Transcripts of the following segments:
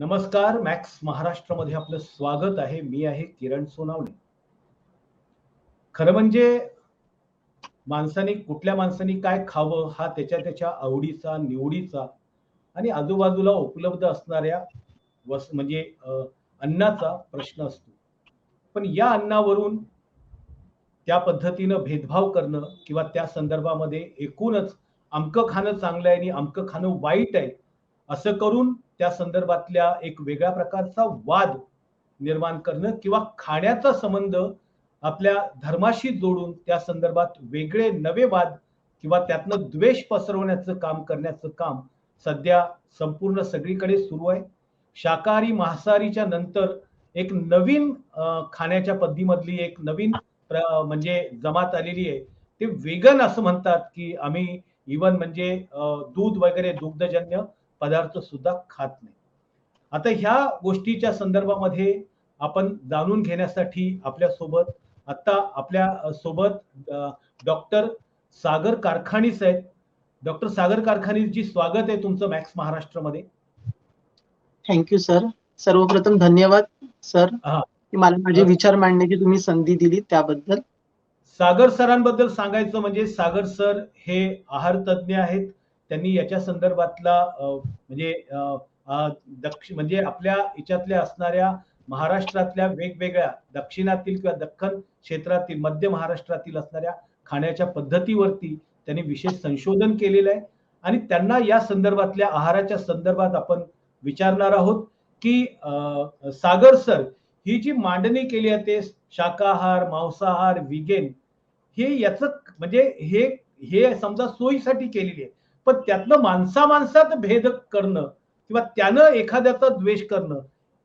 नमस्कार. मॅक्स महाराष्ट्रामध्ये आपलं स्वागत आहे. मी आहे किरण सोनावणे. खरं म्हणजे कुठल्या माणसाने काय खावं हा त्याच्या आवडीचा, निवडीचा आणि आजूबाजूला उपलब्ध असणाऱ्या म्हणजे अन्नाचा प्रश्न असतो. पण या अन्नावरून त्या पद्धतीनं भेदभाव करणं किंवा त्या संदर्भामध्ये एकूणच अमकं खाणं चांगलं आहे आणि अमकं खाणं वाईट आहे, असं करून त्या संदर्भातल्या एक वेगळ्या प्रकारचा वाद निर्माण करणं किंवा खाण्याचा संबंध आपल्या धर्माशी जोडून त्या संदर्भात वेगळे नवे वाद किंवा त्यातनं द्वेष पसरवण्याचं काम करण्याचं काम सध्या संपूर्ण सगळीकडे सुरू आहे. शाकाहारी मांसाहारीच्या नंतर एक नवीन खाण्याच्या पद्धतीमधली एक नवीन म्हणजे जमात आलेली आहे. ते वेगन असं म्हणतात, की आम्ही इव्हन म्हणजे दूध वगैरे दुग्धजन्य पदार्थ सुद्धा खात नाही. आता ह्या गोष्टीच्या संदर्भामध्ये आपण जाणून घेण्यासाठी आपल्या सोबत डॉक्टर सागर कारखानीस आहेत. डॉक्टर सागर कारखानीसजी, स्वागत आहे तुमचं मॅक्स महाराष्ट्रामध्ये. Thank you sir. सर्वप्रथम धन्यवाद सर हा, की मला माझे विचार मांडण्याची तुम्ही संधी दिली त्याबद्दल. सागर सरांबद्दल सांगायचं म्हणजे सागर सर हे आहार तज्ज्ञ आहेत. त्यांनी याच्या संदर्भातला म्हणजे म्हणजे आपल्या याच्यातल्या असणाऱ्या महाराष्ट्रातल्या वेगवेगळ्या दक्षिणातील किंवा दख्खन क्षेत्रातील मध्य महाराष्ट्रातील असणाऱ्या खाण्याच्या पद्धतीवरती त्यांनी विशेष संशोधन केलेलं आहे आणि त्यांना या संदर्भातल्या आहाराच्या संदर्भात आपण विचारणार आहोत की सागर सर, ही जी मांडणी केली आहे ते शाकाहार, मांसाहार, विगेन, हे याचं म्हणजे हे हे समजा सोयीसाठी केलेली आहे. पण त्यातलं माणसात भेद करणं किंवा त्यानं एखाद्याचा द्वेष करणं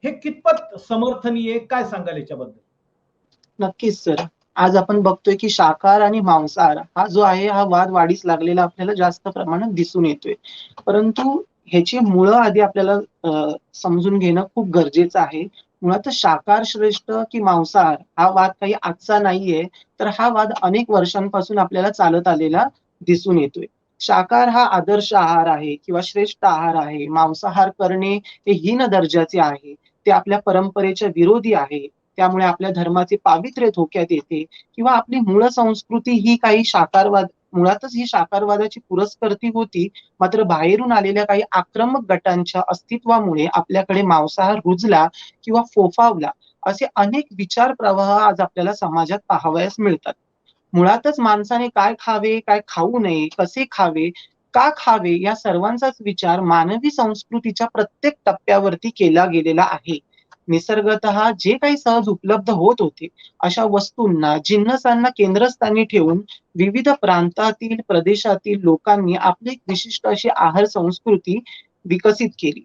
हे कितपत समर्थनीय आहे, काय सांगाल याच्याबद्दल? नक्कीच सर. आज आपण बघतोय की शाकाहार आणि मांसाहार हा जो आहे हा वाद वाढीस लागलेला आपल्याला जास्त प्रमाणात दिसून येतोय. परंतु ह्याची मुळं आधी आपल्याला समजून घेणं खूप गरजेचं आहे. मुळात शाकाहार श्रेष्ठ की मांसाहार हा वाद काही आजचा नाहीये, तर हा वाद अनेक वर्षांपासून आपल्याला चालत आलेला दिसून येतोय. शाकाहार हा आदर्श आहार आहे किंवा श्रेष्ठ आहार आहे. मांसाहार करणे हे हीन दर्जाचे आहे. ते आपल्या परंपरेच्या विरोधी आहे. त्यामुळे आपल्या धर्माचे पावित्र्य धोक्यात येते किंवा आपली मूळ संस्कृती ही काही मुळातच ही शाकाहारवादाची पुरस्कर्ती होती. मात्र बाहेरून आलेल्या काही आक्रमक गटांच्या अस्तित्वामुळे आपल्याकडे मांसाहार रुजला किंवा फोफावला, असे अनेक विचार प्रवाह आज आपल्याला समाजात पाहावयास मिळतात. मुळातच माणसाने काय खावे, काय खाऊ नये, कसे खावे, का खावे या सर्वांचाच विचार मानवी संस्कृतीच्या प्रत्येक टप्प्यावरती केला गेलेला आहे. निसर्गतः जे काही सहज उपलब्ध होत होते अशा वस्तूंना, जिन्नसांना केंद्रस्थानी ठेवून विविध प्रांतातील, प्रदेशातील लोकांनी आपली एक विशिष्ट अशी आहार संस्कृती विकसित केली.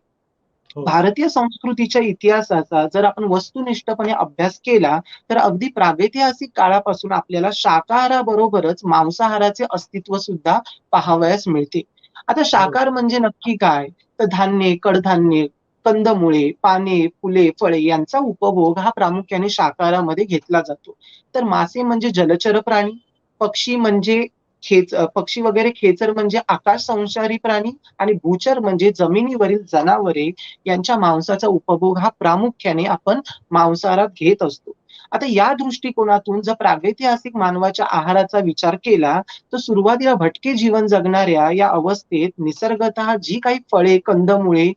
हो. भारतीय संस्कृतीच्या इतिहासाचा जर आपण वस्तुनिष्ठपणे अभ्यास केला तर अगदी प्रागैतिहासिक काळापासून आपल्याला शाकाहाराबरोबरच मांसाहाराचे अस्तित्व सुद्धा पाहावयास मिळते. आता शाकाहार म्हणजे नक्की काय? तर धान्य, कडधान्य, कंदमुळे, पाने, फुले, फळे यांचा उपभोग हा प्रामुख्याने शाकाहारामध्ये घेतला जातो. तर मासे म्हणजे जलचर प्राणी, पक्षी म्हणजे पक्षी वगैरे खेचर म्हणजे आकाश संचारी प्राणी आणि भूचर म्हणजे जमिनीवरील जनावरे यांच्या मांसाचा उपभोग हा प्रामुख्याने आपण मांसाहारात घेत असतो. आता या दृष्टिकोनातून जर प्रागैतिहासिक मानवाच्या आहाराचा विचार केला तर सुरुवातीला भटके जीवन जगणाऱ्या या अवस्थेत निसर्गतः जी काही फळे, कंदमुळे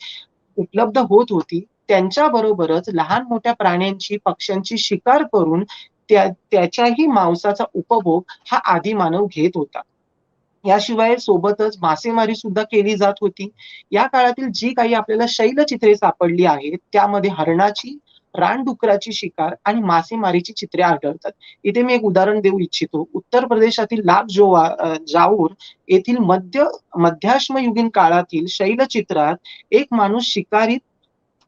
उपलब्ध होत होती त्यांच्या बरोबरच लहान मोठ्या प्राण्यांची, पक्ष्यांची शिकार करून त्याच्याही मांसाचा उपभोग हा आदिमानव घेत होता. याशिवाय सोबतच मासेमारी सुद्धा केली जात होती. या काळातील जी काही आपल्याला शैलचित्रे सापडली आहेत त्यामध्ये हरणाची, रानडुकराची शिकार आणि मासेमारीची चित्रे आढळतात. इथे मी एक उदाहरण देऊ इच्छितो. उत्तर प्रदेशातील जाऊर येथील मध्याश्मयुगीन काळातील शैलचित्रात एक माणूस शिकारीत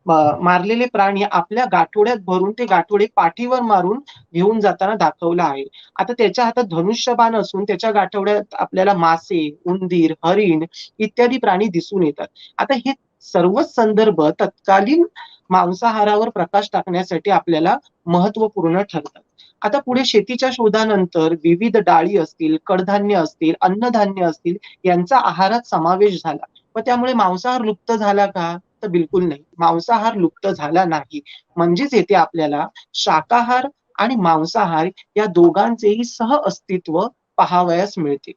मारलेले प्राणी आपल्या गाठोड्यात भरून ते गाठोडे पाठीवर मारून घेऊन जाताना दाखवला आहे. आता त्याच्या हातात धनुष्यबाण असून त्याच्या गाठोड्यात आपल्याला मासे, उंदीर, हरिण इत्यादी प्राणी दिसून येतात. आता हे सर्वच संदर्भ तत्कालीन मांसाहारावर प्रकाश टाकण्यासाठी आपल्याला महत्वपूर्ण ठरतात. आता पुढे शेतीच्या शोधानंतर विविध डाळी असतील, कडधान्य असतील, अन्नधान्य असतील यांचा आहारात समावेश झाला. व त्यामुळे मांसाहार लुप्त झाला का? तर बिलकुल नाही. मांसाहार लुप्त झाला नाही. म्हणजेच येथे आपल्याला शाकाहार आणि मांसाहार या दोघांचेही सहअस्तित्व पाहावयास मिळते.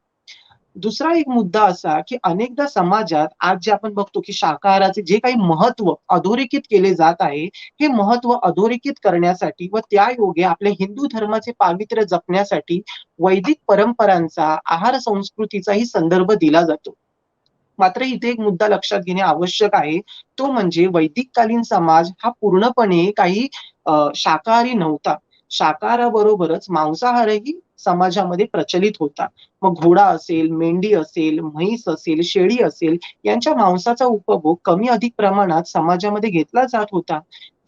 दुसरा एक मुद्दा असा, की अनेकदा समाजात आज जे आपण बघतो, की शाकाहाराचे जे काही महत्त्व अधोरेखित केले जात आहे, हे महत्त्व अधोरेखित करण्यासाठी व त्यायोगे आपल्या हिंदू धर्माचे पावित्र्य जपण्यासाठी वैदिक परंपरांचा, आहार संस्कृतीचाही संदर्भ दिला जातो. मात्र इथे एक मुद्दा लक्षात घेणे आवश्यक आहे. तो म्हणजे वैदिककालीन समाज हा पूर्णपणे काही शाकाहारी नव्हता. शाकाहाराबरोबरच मांसाहारही समाजामध्ये प्रचलित होता. मग घोडा असेल, मेंढी असेल, म्हैस असेल, शेळी असेल यांच्या मांसाचा उपभोग कमी अधिक प्रमाणात समाजामध्ये घेतला जात होता.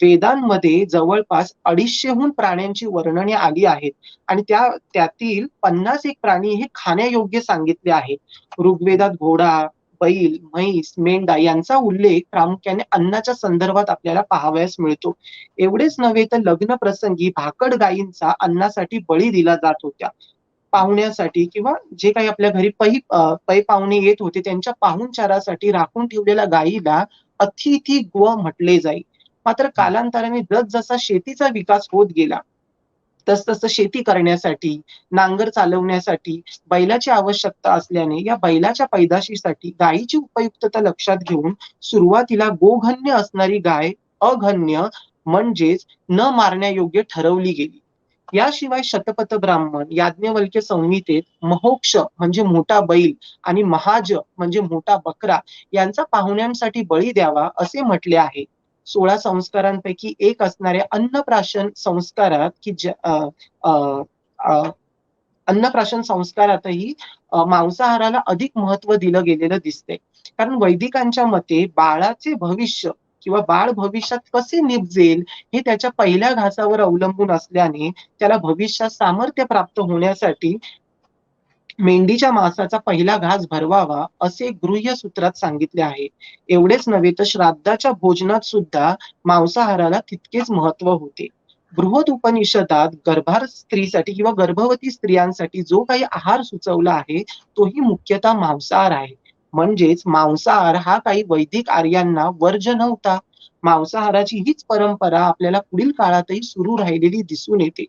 वेदांमध्ये जवळपास 250हून प्राण्यांची वर्णने आली आहेत आणि त्यातील 50 एक प्राणी हे खाण्यायोग्य सांगितले आहेत. ऋग्वेदात घोडा, बैल, म्हैस, मेंढा यांचा उल्लेख प्रामुख्याने अन्नाच्या संदर्भात आपल्याला पाहावयास मिळतो. एवढेच नव्हे तर लग्न प्रसंगी भाकड गायींचा अन्नासाठी बळी दिला जात होत्या. पाहुण्यासाठी किंवा जे काही आपल्या घरी पै पाहुणे येत होते त्यांच्या पाहुणचारासाठी राखून ठेवलेल्या गायीला अतिथी गो म्हटले जाई. मात्र कालांतराने जसजसा शेतीचा विकास होत गेला, तसतसं शेती करण्यासाठी, नांगर चालवण्यासाठी बैलाची आवश्यकता असल्याने या बैलाच्या पैदाशीसाठी गायीची उपयुक्तता लक्षात घेऊन सुरुवातीला गोगण्य असणारी गाय अगण्य म्हणजेच न मारण्यायोग्य ठरवली गेली. याशिवाय शतपथ ब्राह्मण, याज्ञवल्क्य संहितेत महोक्ष म्हणजे मोठा बैल आणि महाज म्हणजे मोठा बकरा यांचा पाहुण्यांसाठी बळी द्यावा असे म्हटले आहे. 16 संस्कारांपैकी एक असणाऱ्या अन्नप्राशन संस्कारात अन्नप्राशन संस्कारातही मांसाहाराला अधिक महत्त्व दिलं गेलेलं दिसतंय. कारण वैदिकांच्या मते बाळाचे भविष्य किंवा बाळ भविष्यात कसे निपजेल हे त्याच्या पहिल्या घासावर अवलंबून असल्याने त्याला भविष्यात सामर्थ्य प्राप्त होण्यासाठी मेंढीच्या मांसाचा पहिला घास भरवावा असे गृह्य सूत्रात सांगितले आहे. एवढेच नव्हे तर श्राद्धाच्या भोजनात सुद्धा मांसाहाराला तितकेच महत्त्व होते. बृहद उपनिषदात गर्भार स्त्रीसाठी किंवा गर्भवती स्त्रियांसाठी जो काही आहार सुचवला आहे तोही मुख्यतः मांसाहार आहे. म्हणजेच मांसाहार हा काही वैदिक आर्यांना वर्ज्य नव्हता. मांसाहाराची हीच परंपरा आपल्याला पुढील काळातही सुरू राहिलेली दिसून येते.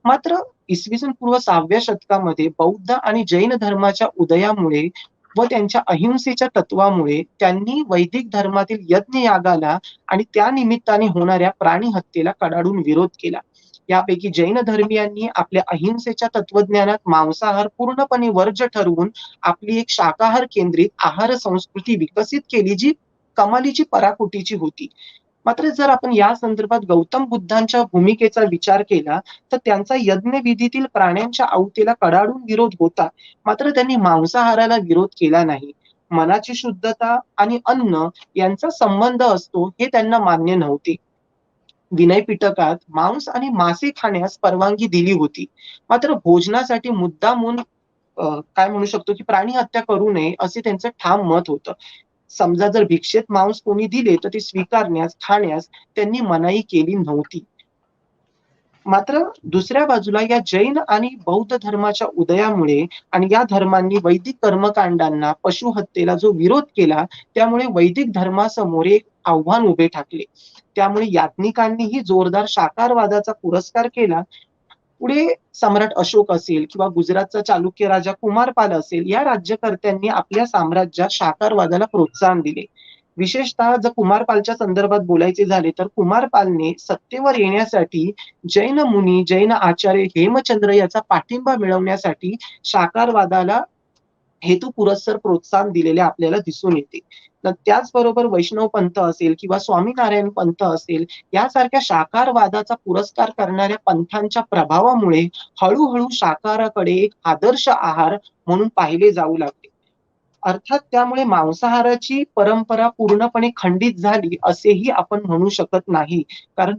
मात्र इसवी सन पूर्व 6व्या शतकामध्ये बौद्ध आणि जैन धर्माच्या उदयामुळे व त्यांच्या अहिंसेच्या तत्वामुळे त्यांनी वैदिक धर्मातील यज्ञ यागाला आणि त्या निमित्ताने होणाऱ्या प्राणी हत्येला कडाडून विरोध केला. यापैकी जैन धर्मियांनी आपल्या अहिंसेच्या तत्वज्ञानात मांसाहार पूर्णपणे वर्ज्य ठरवून आपली एक शाकाहार केंद्रित आहार संस्कृती विकसित केली, जी कमालीची पराकोटीची होती. मात्र जर आपण या संदर्भात गौतम बुद्धांच्या भूमिकेचा विचार केला तर त्यांचा यज्ञविधीतील प्राण्यांच्या आहुतीला कडाडून विरोध होता. मात्र त्यांनी मांसाहाराला विरोध केला नाही. मनाची शुद्धता आणि अन्न यांचा संबंध असतो हे त्यांना मान्य नव्हते. विनय पिटकात मांस आणि मासे खाण्यास परवानगी दिली होती. मात्र भोजनासाठी मुद्दामून काय म्हणू शकतो की प्राणी हत्या करू नये असे त्यांचं ठाम मत होतं. समजा जर भिक्षेत मांस कोणी दिले तर ते स्वीकारण्यास, खाण्यास त्यांनी मनाई केली नव्हती. मात्र दुसऱ्या बाजूला या जैन आणि बौद्ध धर्माच्या उदयामुळे आणि या धर्मांनी वैदिक कर्मकांडांना, पशुहत्येला जो विरोध केला, त्यामुळे वैदिक धर्मासमोर एक आव्हान उभे ठाकले. त्यामुळे याज्ञिकांनीही जोरदार शाकाहारवादाचा पुरस्कार केला. पुढे सम्राट अशोक असेल किंवा गुजरातचा चालुक्य राजा कुमारपाल असेल, या राज्यकर्त्यांनी आपल्या साम्राज्यात शाकाहारवादाला प्रोत्साहन दिले. विशेषतः जर कुमारपालच्या संदर्भात बोलायचे झाले तर कुमारपालने सत्तेवर येण्यासाठी जैन मुनी, जैन आचार्य हेमचंद्र याचा पाठिंबा मिळवण्यासाठी शाकाहारवादाला हेतू पुरस्सर प्रोत्साहन दिलेले आपल्याला दिसून येते. तर त्याचबरोबर वैष्णव पंथ असेल किंवा स्वामीनारायण पंथ असेल यासारख्या शाकाहारवादाचा पुरस्कार करणाऱ्या पंथांच्या प्रभावामुळे हळूहळू शाकाहाराकडे एक आदर्श आहार म्हणून पाहिले जाऊ लागले. अर्थात त्यामुळे मांसाहाराची परंपरा पूर्णपणे खंडित झाली असेही आपण म्हणू शकत नाही. कारण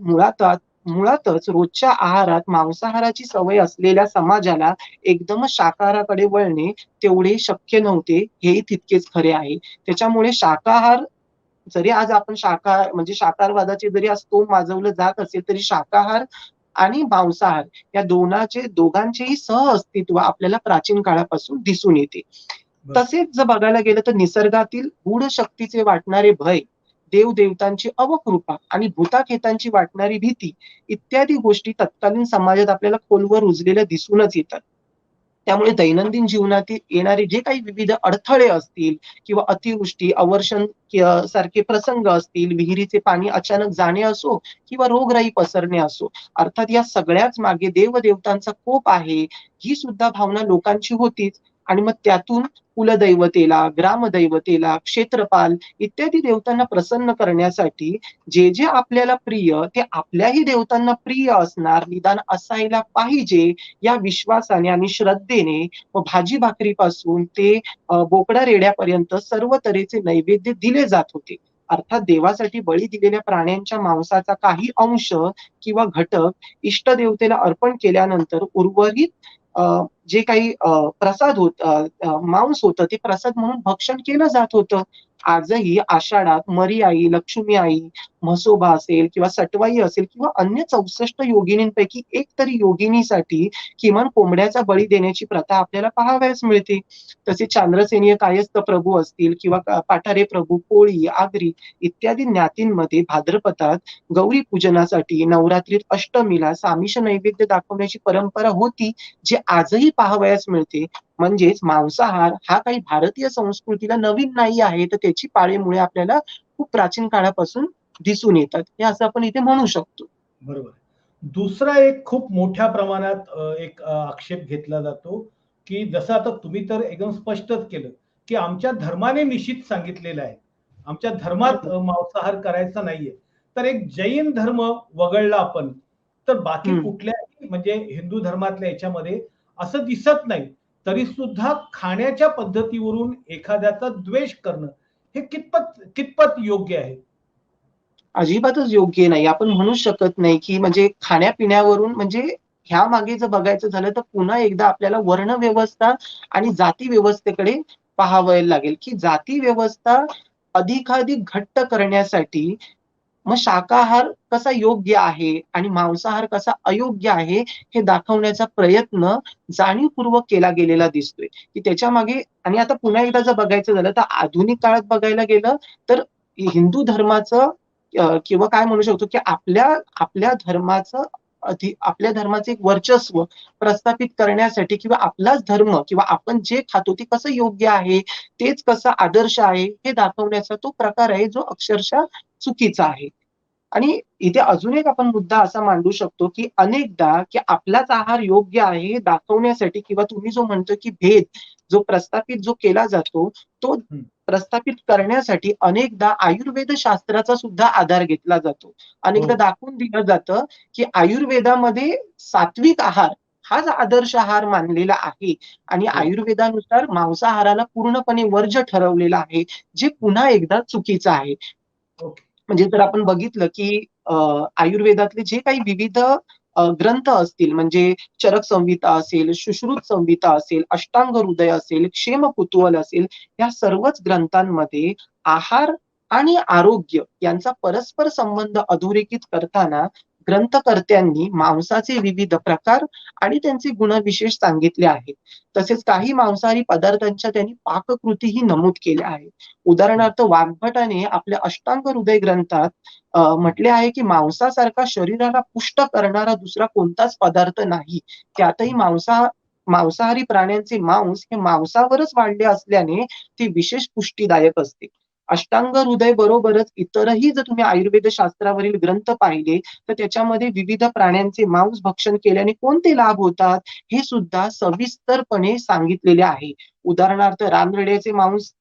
मुळातच रोजच्या आहारात मांसाहाराची सवय असलेल्या समाजाला एकदमच शाकाहाराकडे वळणे तेवढे शक्य नव्हते, हेही तितकेच खरे आहे. त्याच्यामुळे शाकाहार जरी आज आपण म्हणजे शाकाहारवादाचे जरी आज तोंड माजवलं जात असेल तरी शाकाहार आणि मांसाहार या दोघांचेही सहअस्तित्व आपल्याला प्राचीन काळापासून दिसून येते. तसेच जर बघायला गेलं तर निसर्गातील गूढ शक्तीचे वाटणारे भय देवदेवतांची अवकृपा आणि भूताखेतांची वाटणारी भीती इत्यादी गोष्टी तत्कालीन समाजात आपल्याला खोलवर रुजलेल्या दिसूनच येतात. त्यामुळे दैनंदिन जीवनातील येणारे जे काही विविध अडथळे असतील किंवा अतिवृष्टी, अवर्षण सारखे प्रसंग असतील, विहिरीचे पाणी अचानक जाणे असो किंवा रोगराई पसरणे असो, अर्थात या सगळ्याच मागे देवदेवतांचा कोप आहे, ही सुद्धा भावना लोकांची होतीच. आणि मग त्यातून कुलदैवतेला, ग्रामदैवतेला, क्षेत्रपाल इत्यादी देवतांना प्रसन्न करण्यासाठी जे जे आपल्याला प्रिय ते आपल्याही देवतांना प्रिय असणार, निदान असायला पाहिजे, या विश्वासाने आणि श्रद्धेने व भाजी भाकरीपासून ते बोकडा रेड्यापर्यंत सर्व तऱ्हेचे नैवेद्य दिले जात होते. अर्थात देवासाठी बळी दिलेल्या प्राण्यांच्या मांसाचा काही अंश किंवा घटक इष्टदेवतेला अर्पण केल्यानंतर उर्वरित जे काही प्रसाद होत मांस होतं ते प्रसाद म्हणून भक्षण केलं जात होतं. आजही आषाढात मरी आई, लक्ष्मी आई, म्हसोबा असेल किंवा सटवाई असेल किंवा अन्य 64 योगिनींपैकी एक तरी योगिनीसाठी किमान कोंबड्याचा बळी देण्याची प्रथा आपल्याला पाहावयास मिळते. तसे चांद्रसेनीय कायस्थ प्रभू असतील किंवा पाठारे प्रभू, कोळी, आगरी इत्यादी ज्ञातींमध्ये भाद्रपदात गौरी पूजनासाठी नवरात्रीत अष्टमीला सामिष नैवेद्य दाखवण्याची परंपरा होती, जी आजही पाहावयास मिळते. म्हणजेच मांसाहार हा काही भारतीय संस्कृतीला नवीन नाही आहे, तर त्याची पाळेमुळे आपल्याला खूप प्राचीन काळापासून दिसून येतात, हे असं आपण इथे म्हणू शकतो. बरोबर. दुसरा एक खूप मोठ्या प्रमाणात एक आक्षेप घेतला जातो, की जसं आता तुम्ही तर एकदम स्पष्टच केलं, की आमच्या धर्माने निश्चित सांगितलेलं आहे. आमच्या धर्मात मांसाहार करायचा नाहीये. तर एक जैन धर्म वगळला आपण, तर बाकी हं. कुठल्याही म्हणजे हिंदू धर्मातल्या याच्यामध्ये असं दिसत नाही. तरी सुद्धा खाण्याच्या पद्धतीवरून एखाद्याचा द्वेष करणं, हे कितपत कितपत योग्य आहे? अजिबातच योग्य नाही. आपण म्हणू शकत नाही, की म्हणजे खाण्यापिण्यावरून म्हणजे ह्यामागे जर बघायचं झालं, तर पुन्हा एकदा आपल्याला वर्णव्यवस्था आणि जाती व्यवस्थेकडे पाहावं लागेल, की जाती व्यवस्था अधिकाधिक घट्ट करण्यासाठी मग शाकाहार कसा योग्य आहे आणि मांसाहार कसा अयोग्य आहे, हे दाखवण्याचा प्रयत्न जाणीवपूर्वक केला गेलेला दिसतोय, की त्याच्यामागे. आणि आता पुन्हा एकदा जर बघायचं झालं, तर आधुनिक काळात बघायला गेलं, तर हिंदू धर्माचं किंवा काय म्हणू शकतो, की आपल्या आपल्या धर्माचं आपल्या धर्माचं एक वर्चस्व प्रस्थापित करण्यासाठी किंवा आपलाच धर्म किंवा आपण जे खातो ते कसं योग्य आहे, तेच कसं आदर्श आहे, हे दाखवण्याचा तो प्रकार आहे, जो अक्षरशः चुकीचा आहे. आणि इथे अजून एक आपण मुद्दा असा मांडू शकतो, की अनेकदा की आपलाच आहार योग्य आहे हे दाखवण्यासाठी किंवा तुम्ही जो म्हणतो, की भेद जो प्रस्थापित जो केला जातो, तो हं. प्रस्थापित करण्यासाठी अनेकदा आयुर्वेद शास्त्राचा सुद्धा आधार घेतला जातो. अनेकदा हो. दाखवून दिलं जातं, की आयुर्वेदामध्ये सात्विक आहार हाच आदर्श आहार मानलेला आहे आणि हो. आयुर्वेदानुसार मांसाहाराला पूर्णपणे वर्ज्य ठरवलेलं आहे, जे पुन्हा एकदा चुकीचं आहे. ओके. म्हणजे जर आपण बघितलं, की आयुर्वेदातले जे काही विविध ग्रंथ असतील, म्हणजे चरक संहिता असेल, सुश्रुत संहिता असेल, अष्टांग हृदय असेल, क्षेम कुतूहल असेल, या सर्वच ग्रंथांमध्ये आहार आणि आरोग्य यांचा परस्पर संबंध अधोरेखित करताना ग्रंथकर्त्यांनी मांसाचे विविध प्रकार आणि त्यांचे गुणविशेष सांगितले आहेत. तसेच काही मांसाहारी पदार्थांच्या त्यांनी पाककृतीही नमूद केल्या आहेत. हं. उदाहरणार्थ वाग्भटाने आपल्या अष्टांग हृदय ग्रंथात म्हटले आहे, की मांसासारखा शरीराला पुष्ट करणारा दुसरा कोणताच पदार्थ नाही. त्यातही मांसाहारी प्राण्यांचे मांस हे मांसावरच वाढले असल्याने ते विशेष पुष्टीदायक असते. अष्टांग हृदय बरोबरच इतरही जर तुम्ही आयुर्वेद शास्त्रावरील ग्रंथ पाहिले, तर त्याच्यामध्ये विविध प्राण्यांचे मांस भक्षण केल्याने कोणते लाभ होतात, हे सुद्धा सविस्तरपणे सांगितलेले आहे. उदाहरणार्थ रानरेड्याचे मांस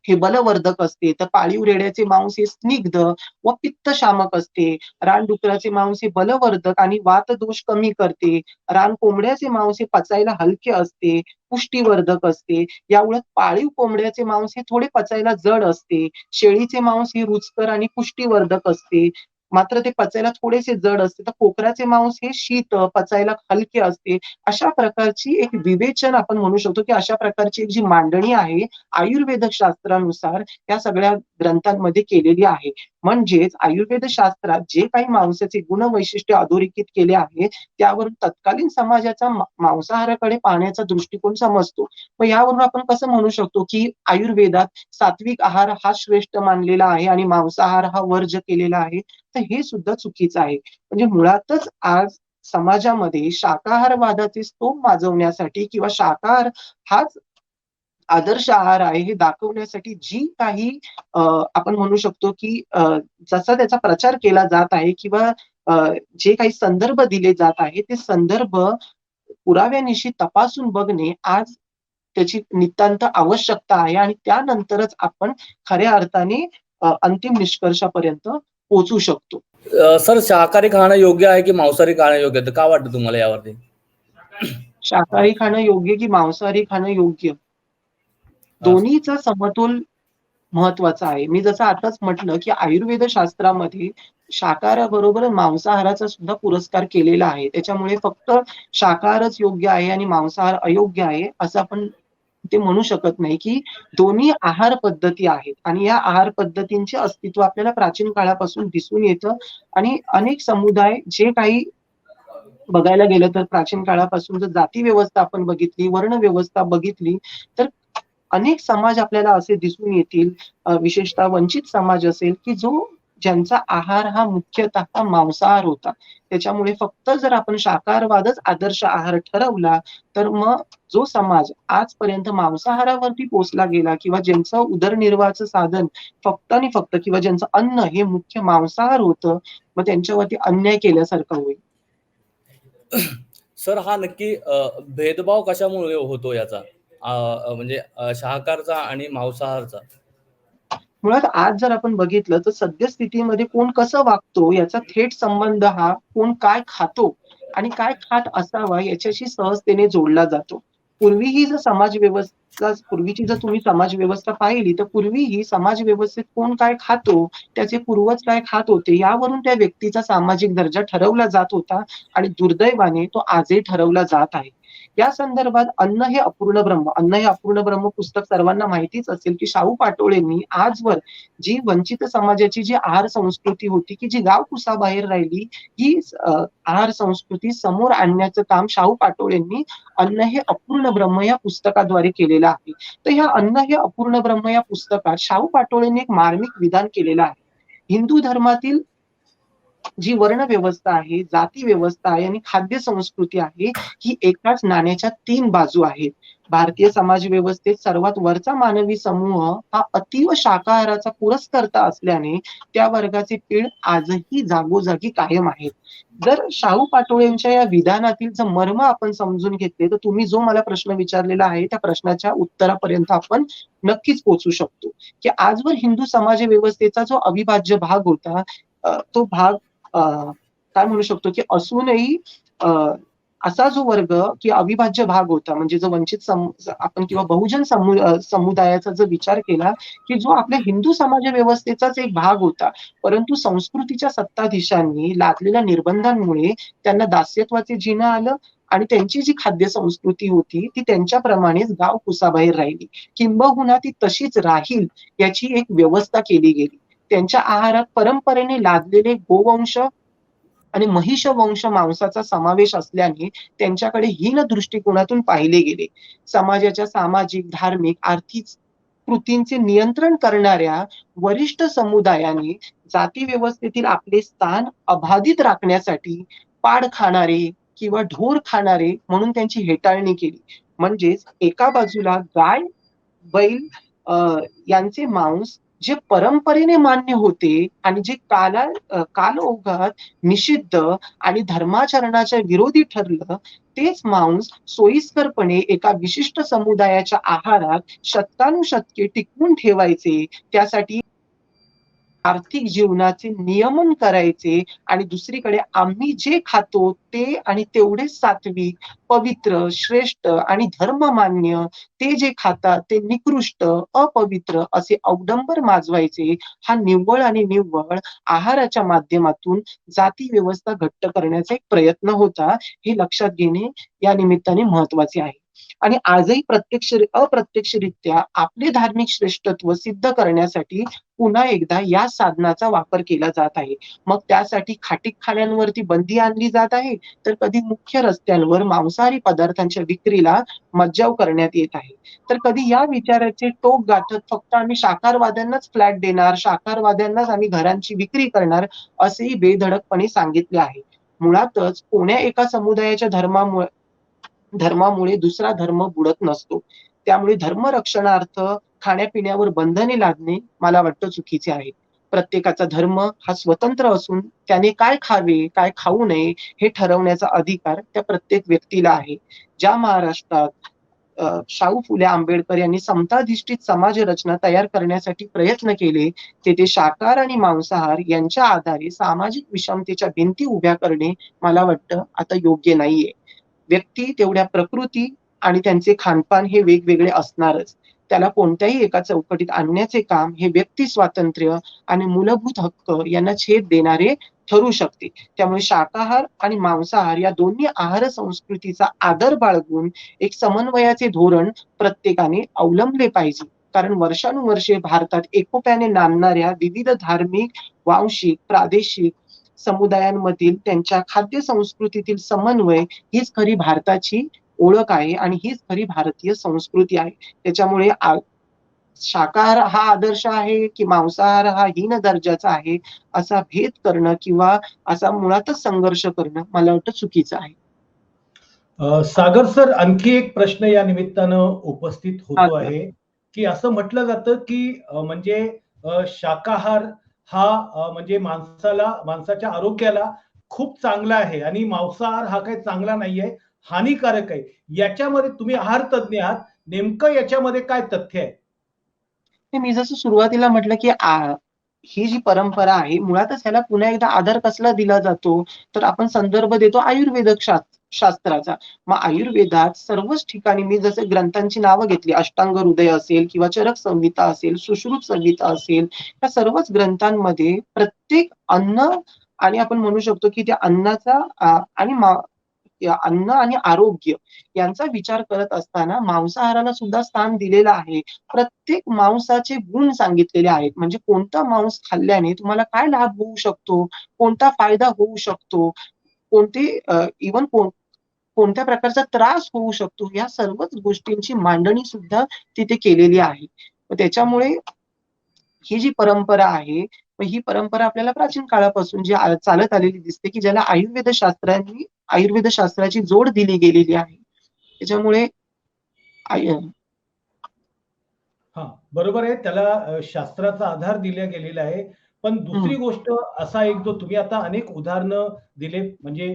हे बलवर्धक असते, तर पाळीव रेड्याचे मांस हे स्निग्ध व पित्तशामक असते. रानडुकराचे मांस हे बलवर्धक आणि वातदोष कमी करते. रान कोंबड्याचे मांस हे पचायला हलके असते, पुष्टीवर्धक असते. याउलट पाळीव कोंबड्याचे मांस हे थोडे पचायला जड असते. शेळीचे मांस हे रुचकर आणि पुष्टीवर्धक असते. मात्र ते पचायला थोडेसे जड असते. तर कोकराचे मांस हे शीत, पचायला हलके असते. अशा प्रकारची एक विवेचन आपण म्हणू शकतो, की अशा प्रकारची एक जी मांडणी आहे आयुर्वेद शास्त्रानुसार या सगळ्या ग्रंथांमध्ये केलेली आहे. म्हणजेच आयुर्वेद शास्त्रात जे काही मांसाचे गुणवैशिष्ट्य अधोरेखित केले आहे त्यावरून तत्कालीन समाजाचा मांसाहाराकडे पाहण्याचा दृष्टिकोन समजतो. मग यावरून आपण कसं म्हणू शकतो की आयुर्वेदात सात्विक आहार हा श्रेष्ठ मानलेला आहे आणि मांसाहार हा वर्ज्य केलेला आहे, तर हे सुद्धा चुकीचं आहे. म्हणजे मुळातच आज समाजामध्ये शाकाहारवादाचे स्तोम माजवण्यासाठी किंवा शाकाहार हाच आदर्श आहार आहे हे दाखवण्यासाठी जी काही आपण म्हणू शकतो की जसा त्याचा प्रचार केला जात आहे किंवा जे काही संदर्भ दिले जात आहे ते संदर्भ पुराव्यानिशी तपासून बघणे आज त्याची नितांत आवश्यकता आहे आणि त्यानंतरच आपण खऱ्या अर्थाने अंतिम निष्कर्षापर्यंत पोहोचू शकतो. सर, शाकाहारी खाणं योग्य आहे की मांसाहारी खाणं योग्य आहे? तर काय वाटतं तुम्हाला यावरती? शाकाहारी खाणं योग्य की मांसाहारी खाणं योग्य? दोन्हीचा समतोल महत्वाचा आहे. मी जसं आताच म्हटलं की आयुर्वेद शास्त्रामध्ये शाकाहाराबरोबर मांसाहाराचा सुद्धा पुरस्कार केलेला आहे. त्याच्यामुळे फक्त शाकाहारच योग्य आहे आणि मांसाहार अयोग्य आहे असं आपण ते म्हणू शकत नाही की दोन्ही आहार पद्धती आहेत आणि या आहार पद्धतींचे अस्तित्व आपल्याला प्राचीन काळापासून दिसून येतं आणि अनेक समुदाय जे काही बघायला गेलं तर प्राचीन काळापासून जर जाती व्यवस्था आपण बघितली, वर्ण व्यवस्था बघितली तर अनेक समाज आपल्याला असे दिसून येतील, विशेषतः वंचित समाज असेल की ज्यांचा आहार हा मुख्यतः मांसाहार होता. त्याच्यामुळे फक्त जर आपण शाकाहारवादच आदर्श आहार ठरवला तर मग जो समाज आजपर्यंत मांसाहारावरती पोचला गेला किंवा ज्यांचं उदरनिर्वाहाचं साधन फक्त आणि फक्त किंवा ज्यांचं अन्न हे मुख्य मांसाहार होतं, मग त्यांच्यावरती अन्याय केल्यासारखं होईल. सर, हा नक्की भेदभाव कशामुळे होतो याचा, म्हणजे शाकाहारचा आणि मांसाहारचा? मुळात आज जर आपण बघितलं तर सद्यस्थितीमध्ये कोण कसं वागतो याचा थेट संबंध हा कोण काय खातो आणि काय खात असावा याच्याशी सहजतेने जोडला जातो. पूर्वीही जर पूर्वीची जर तुम्ही समाज व्यवस्था पाहिली तर पूर्वीही समाज व्यवस्थेत कोण काय खातो, त्याचे पूर्वज काय खात होते यावरून त्या व्यक्तीचा सामाजिक दर्जा ठरवला जात होता आणि दुर्दैवाने तो आजही ठरवला जात आहे. या संदर्भात अन्न हे अपूर्ण ब्रह्म पुस्तक सर्वांना माहितीच असेल की शाहू पाटोळेंनी आजवर जी वंचित समाजाची जी आहार संस्कृती होती की जी गाव कुसाबाहेर राहिली ही आहार संस्कृती समोर आणण्याचं काम शाहू पाटोळेंनी अन्न हे अपूर्ण ब्रह्म या पुस्तकाद्वारे केलेलं आहे. तर ह्या अन्न हे अपूर्ण ब्रह्म या पुस्तकात शाहू पाटोळेंनी एक मार्मिक विधान केलेलं आहे. हिंदू धर्मातील जी वर्ण व्यवस्था आहे, जाती व्यवस्था आहे आणि खाद्य संस्कृती आहे ही एकाच नाण्याच्या 3 बाजू आहेत. भारतीय समाज व्यवस्थेत सर्वात वरचा मानवी समूह हा अतीव शाकाहाराचा पुरस्कर्ता असल्याने त्या वर्गाचे पीळ आजही जागोजागी कायम आहेत. जर शाहू पाटोळेंच्या या विधानातील जर मर्म आपण समजून घेतले तर तुम्ही जो मला प्रश्न विचारलेला आहे त्या प्रश्नाच्या उत्तरापर्यंत आपण नक्कीच पोहोचू शकतो की आजवर हिंदू समाज व्यवस्थेचा जो अविभाज्य भाग होता तो भाग काय म्हणू शकतो की असूनही असा जो वर्ग की अविभाज्य भाग होता म्हणजे जो वंचित आपण किंवा बहुजन समुदायाचा जर विचार केला की जो आपल्या हिंदू समाज व्यवस्थेचाच एक भाग होता, परंतु संस्कृतीच्या सत्ताधीशांनी लादलेल्या निर्बंधांमुळे त्यांना दास्यत्वाचे जिणं आलं आणि त्यांची जी खाद्य संस्कृती होती ती त्यांच्याप्रमाणेच गाव कुसाबाहेर राहिली, किंबहुना ती तशीच राहील याची एक व्यवस्था केली गेली. त्यांच्या आहारात परंपरेने लादलेले गोवंश आणि महिष वंश मांसाचा समावेश असल्याने त्यांच्याकडे हीन दृष्टिकोनातून पाहिले गेले. समाजाच्या सामाजिक, धार्मिक, आर्थिक कृतींचे नियंत्रण करणाऱ्या वरिष्ठ समुदायाने जाती व्यवस्थेतील आपले स्थान अबाधित राखण्यासाठी पाड खाणारे किंवा ढोर खाणारे म्हणून त्यांची हेटाळणी केली. म्हणजेच एका बाजूला गाय, बैल यांचे मांस जे परंपरेने मान्य होते आणि जे कालओघात निषिद्ध आणि धर्माचरणाच्या विरोधी ठरलं, तेच मांस सोयीस्करपणे एका विशिष्ट समुदायाच्या आहारात शतकानुशतके टिकवून ठेवायचे, त्यासाठी आर्थिक जीवनाचे नियमन करायचे आणि दुसरीकडे आम्ही जे खातो ते आणि तेवढेच सात्विक, पवित्र, श्रेष्ठ आणि धर्ममान्य ते जे खातात ते निकृष्ट, अपवित्र असे अवडंबर माजवायचे. हा निव्वळ आणि निव्वळ आहाराच्या माध्यमातून जाती व्यवस्था घट्ट करण्याचा एक प्रयत्न होता. हे लक्षात घेणे या निमित्ताने महत्वाचे आहे. आणि आजही अप्रत्यक्षरित्या आपले धार्मिक श्रेष्ठत्व सिद्ध करण्यासाठी पुन्हा एकदा या साधनाचा वापर केला जात आहे. मग त्यासाठी खाटीकखान्यांवरती बंदी आणली जात आहे, तर कधी मुख्य रस्त्यांवर मांसाहारी पदार्थांच्या विक्रीला मज्जाव करण्यात येत आहे. तर कधी या विचाराचे टोक गाठत फक्त आम्ही शाकाहारवाद्यांनाच फ्लॅट देणार, शाकाहारवाद्यांनाच आम्ही घरांची विक्री करणार, असेही बेधडकपणे सांगितले आहे. मुळातच कोण्या एका समुदायाच्या धर्मामुळे दुसरा धर्म बुडत नसतो. त्यामुळे धर्मरक्षणार्थ खाण्यापिण्यावर बंधने लादणे मला वाटतं चुकीचे आहे. प्रत्येकाचा धर्म हा स्वतंत्र असून त्याने काय खावे, काय खाऊ नये हे ठरवण्याचा अधिकार त्या प्रत्येक व्यक्तीला आहे. ज्या महाराष्ट्रात शाहू फुले आंबेडकर यांनी समताधिष्ठित समाज रचना तयार करण्यासाठी प्रयत्न केले, तेथे शाकाहार आणि मांसाहार यांच्या आधारे सामाजिक विषमतेच्या भिंती उभ्या करणे मला वाटतं आता योग्य नाहीये. व्यक्ती तेवढ्या प्रकृती आणि त्यांचे खानपान हे वेगवेगळे असणारच. त्याला कोणत्याही एका चौकटीत आणण्याचे काम हे व्यक्ती स्वातंत्र्य आणि मूलभूत हक्क यांना छेद देणारे ठरू शकते. त्यामुळे शाकाहार आणि मांसाहार या दोन्ही आहार संस्कृतीचा आदर बाळगून एक समन्वयाचे धोरण प्रत्येकाने अवलंबले पाहिजे. कारण वर्षानुवर्षे भारतात एकोप्याने नांदणाऱ्या विविध धार्मिक, वांशिक, प्रादेशिक समुदायांमधील त्यांच्या खाद्य संस्कृतीतील समन्वय हीच खरी भारताची ओळख आहे आणि हीच खरी भारतीय संस्कृती आहे. त्याच्यामुळे शाकाहार हा आदर्श आहे की मांसाहार हा हीन दर्जाचा आहे, असा भेद करणं किंवा असा मुळातच संघर्ष करणं मला वाटतं चुकीचं आहे. सागर सर, आणखी एक प्रश्न या निमित्तानं उपस्थित हा होतो सर. आहे, की असं म्हटलं जातं की म्हणजे शाकाहार हा म्हणजे माणसाच्या आरोग्याला खूप चांगला आहे आणि मांसाहार हा काही चांगला नाहीये, हानिकारक आहे. याच्यामध्ये तुम्ही आहार तज्ञ आहात, नेमकं याच्यामध्ये काय तथ्य आहे? ते मी जसं सुरुवातीला म्हटलं, की ही जी परंपरा आहे मुळातच ह्याला पुन्हा एकदा आधार कसला दिला जातो, तर आपण संदर्भ देतो आयुर्वेदक शास्त्राचा. मग आयुर्वेदात सर्वच ठिकाणी मी जसे ग्रंथांची नावं घेतली, अष्टांग हृदय असेल किंवा चरक संहिता असेल, सुश्रुत संहिता असेल, या सर्वच ग्रंथांमध्ये प्रत्येक अन्न आणि आपण म्हणू शकतो, की त्या अन्नाचा आणि अन्न आणि आरोग्य यांचा विचार करत असताना मांसाहाराला सुद्धा स्थान दिलेलं आहे. प्रत्येक मांसाचे गुण सांगितलेले आहेत. म्हणजे कोणतं मांस खाल्ल्याने तुम्हाला काय लाभ होऊ शकतो, कोणता फायदा होऊ शकतो, कोणते इव्हन कोणत्या प्रकारचा त्रास होऊ शकतो, या सर्वच गोष्टींची मांडणी सुद्धा तिथे केलेली आहे. मग त्याच्यामुळे ही जी परंपरा आहे, मग ही परंपरा आपल्याला प्राचीन काळापासून जी चालत आलेली दिसते, की ज्याला आयुर्वेद शास्त्राची जोड दिली गेलेली आहे. त्याच्यामुळे हां, बरोबर आहे. त्याला शास्त्राचा आधार दिला गेलेला आहे. पण दुसरी हं, गोष्ट असा एक जो तुम्ही आता अनेक उदाहरणं दिले म्हणजे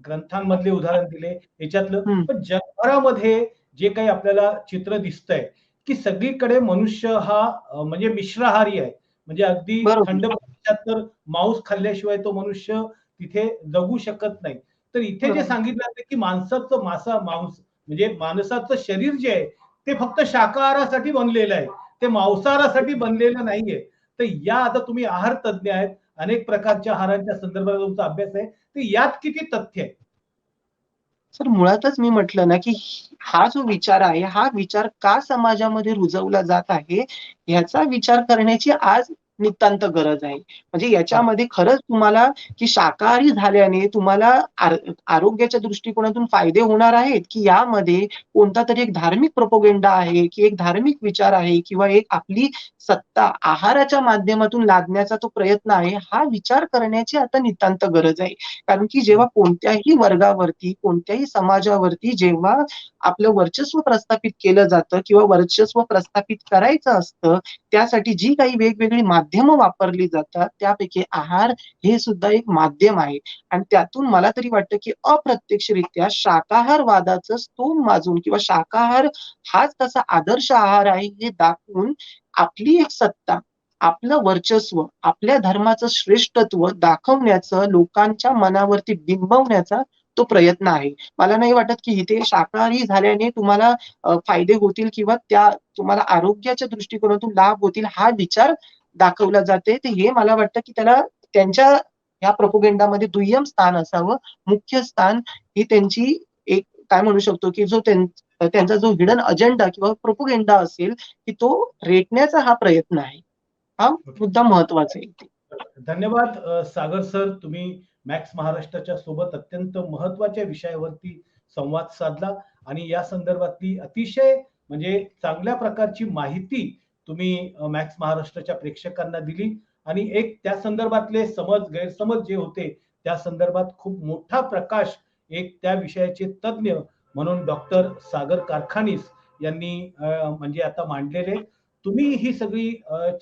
ग्रंथांमधले उदाहरण दिले याच्यातलं. हं. पण जगभरामध्ये जे काही आपल्याला चित्र दिसतंय, की सगळीकडे मनुष्य हा म्हणजे मिश्राहारी आहे. म्हणजे अगदी बरोबर. थंड प्रदेशात तर मांस खाल्ल्याशिवाय तो मनुष्य तिथे जगू शकत नाही. तर इथे जे बरोबर. सांगितलं जातं, की मांस म्हणजे माणसाचं शरीर जे आहे ते फक्त शाकाहारासाठी बनलेलं आहे. ते मांसाहारासाठी बनलेलं नाहीये. तर या आता तुम्ही आहार तज्ञ आहेत. अनेक प्रकारच्या आहारांच्या संदर्भात तुमचा अभ्यास आहे. तर यात किती तथ्य आहे? सर मुळातच मी म्हटलं ना, की हा जो विचार आहे, हा विचार का समाजामध्ये रुजवला जात आहे, ह्याचा विचार करण्याची आज नितांत गरज आहे. म्हणजे हां. याच्यामध्ये खरंच तुम्हाला की शाकाहारी झाल्याने तुम्हाला आरोग्याच्या दृष्टिकोनातून फायदे होणार आहेत, की यामध्ये कोणता तरी एक धार्मिक प्रोपगेंडा आहे, की एक धार्मिक विचार आहे किंवा एक आपली सत्ता आहाराच्या माध्यमातून लादण्याचा तो प्रयत्न आहे, हा विचार करण्याची आता नितांत गरज आहे. कारण की जेव्हा कोणत्याही वर्गावरती, कोणत्याही समाजावरती जेव्हा आपलं वर्चस्व प्रस्थापित केलं जातं किंवा वर्चस्व प्रस्थापित करायचं असतं, त्यासाठी जी काही वेगवेगळी माध्यमं वापरली जातात, त्यापैकी आहार हे सुद्धा एक माध्यम आहे. आणि त्यातून मला तरी वाटतं, की अप्रत्यक्षरित्या शाकाहारवादाचं स्तोम वाजवून किंवा शाकाहार हाच तसा आदर्श आहार आहे हे दाखवून आपली एक सत्ता, आपलं वर्चस्व, आपल्या धर्माचं श्रेष्ठत्व दाखवण्याचं, लोकांच्या मनावरती बिंबवण्याचा तो प्रयत्न आहे. मला नाही वाटत, की इथे शाकाहारी झाल्याने तुम्हाला फायदे होतील किंवा तुम्हाला आरोग्याच्या दृष्टिकोनातून लाभ होतील, हा विचार दाखवला जाते. तर हे मला वाटतं, की त्याला त्यांच्या ह्या प्रोपगेंडामध्ये दुय्यम स्थान असावं. मुख्य स्थान ही त्यांची एक काय म्हणू शकतो, की जो त्यांचा जो हिडन अजेंडा किंवा प्रोपोगेंडा असेल की तो रेटण्याचा हा प्रयत्न आहे. हा मुद्दा महत्वाचा आहे. धन्यवाद सागर सर, तुम्ही मॅक्स महाराष्ट्राच्या सोबत अत्यंत महत्वाच्या विषयावरती संवाद साधला आणि या संदर्भातली अतिशय म्हणजे चांगल्या प्रकारची माहिती तुम्ही मॅक्स महाराष्ट्राच्या प्रेक्षकांना दिली आणि एक त्या संदर्भातले समज गैरसमज जे होते त्या संदर्भात खूप मोठा प्रकाश एक त्या विषयाचे तज्ज्ञ म्हणून डॉक्टर सागर कारखानीस यांनी म्हणजे आता मांडलेले. तुम्ही ही सगळी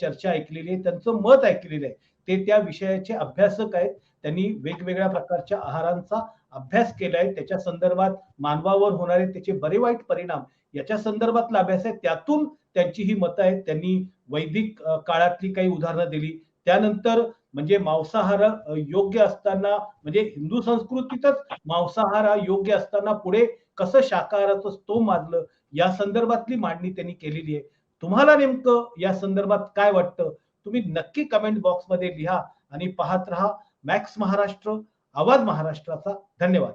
चर्चा ऐकलेली आहे, त्यांचं मत ऐकलेलं आहे. ते त्या विषयाचे अभ्यासक आहेत. त्यांनी वेगवेगळ्या प्रकारच्या आहारांचा अभ्यास केलाय. त्याच्या संदर्भात मानवावर होणारे त्याचे बरे वाईट परिणाम याच्या संदर्भातला अभ्यास आहे. त्यातून त्यांची ही मतं आहेत. त्यांनी वैदिक काळातली काही उदाहरणं दिली. त्यानंतर म्हणजे मांसाहार योग्य असताना म्हणजे हिंदू संस्कृतीतच मांसाहार हा योग्य असताना पुढे कसं शाकाहाराचं स्तोम माजलं या संदर्भातली मांडणी त्यांनी केलेली आहे. तुम्हाला नेमकं या संदर्भात काय वाटतं? तुम्ही नक्की कमेंट बॉक्समध्ये लिहा आणि पाहत रहा मॅक्स महाराष्ट्र, आवाज महाराष्ट्राचा. धन्यवाद.